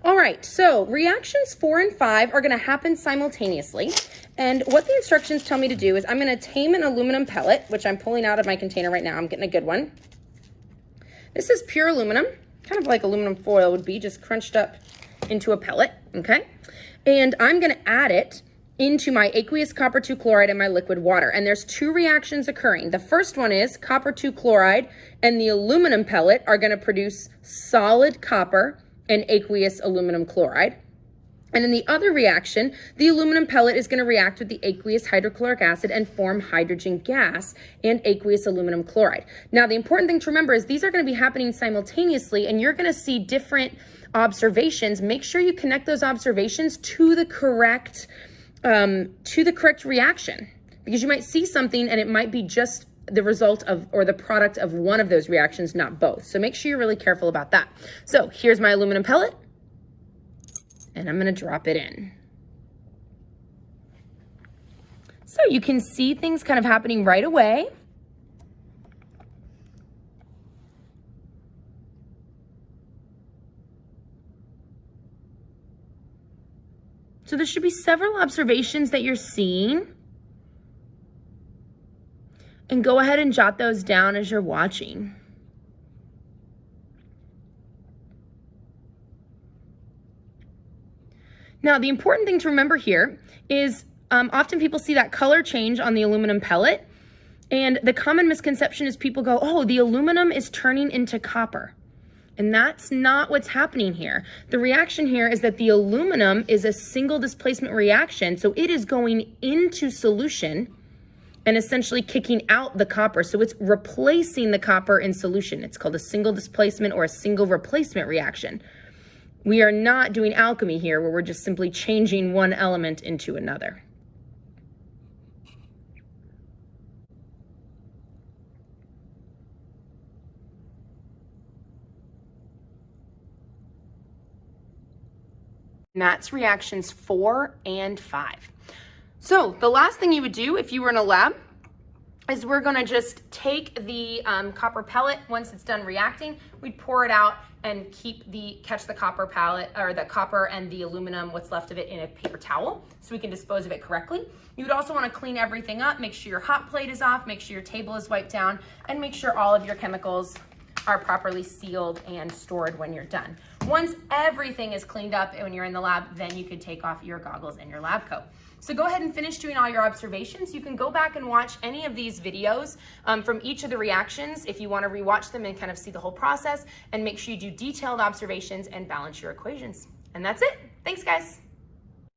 All right, so reactions 4 and 5 are going to happen simultaneously. And what the instructions tell me to do is I'm going to tame an aluminum pellet, which I'm pulling out of my container right now. I'm getting a good one. This is pure aluminum, kind of like aluminum foil would be, just crunched up into a pellet, okay? And I'm going to add it into my aqueous copper 2 chloride and my liquid water. And there's 2 reactions occurring. The first one is copper 2 chloride and the aluminum pellet are going to produce solid copper and aqueous aluminum chloride. And in the other reaction, the aluminum pellet is going to react with the aqueous hydrochloric acid and form hydrogen gas and aqueous aluminum chloride. Now, the important thing to remember is these are going to be happening simultaneously, and you're going to see different observations. Make sure you connect those observations to the correct reaction, because you might see something and it might be just the result of or the product of one of those reactions, not both. So make sure you're really careful about that. So here's my aluminum pellet, and I'm going to drop it in. So you can see things kind of happening right away. So there should be several observations that you're seeing. And go ahead and jot those down as you're watching. Now, the important thing to remember here is often people see that color change on the aluminum pellet, and the common misconception is people go, oh, the aluminum is turning into copper. And that's not what's happening here. The reaction here is that the aluminum is a single displacement reaction, so it is going into solution and essentially kicking out the copper. So it's replacing the copper in solution. It's called a single displacement or a single replacement reaction. We are not doing alchemy here where we're just simply changing one element into another. And that's reactions 4 and 5. So the last thing you would do if you were in a lab is we're going to just take the copper pellet. Once it's done reacting, we'd pour it out and catch the copper pellet, or the copper and the aluminum, what's left of it, in a paper towel so we can dispose of it correctly. You would also want to clean everything up, make sure your hot plate is off, make sure your table is wiped down, and make sure all of your chemicals are properly sealed and stored when you're done. Once everything is cleaned up and when you're in the lab, then you could take off your goggles and your lab coat. So go ahead and finish doing all your observations. You can go back and watch any of these videos from each of the reactions if you want to rewatch them and kind of see the whole process, and make sure you do detailed observations and balance your equations. And that's it. Thanks, guys.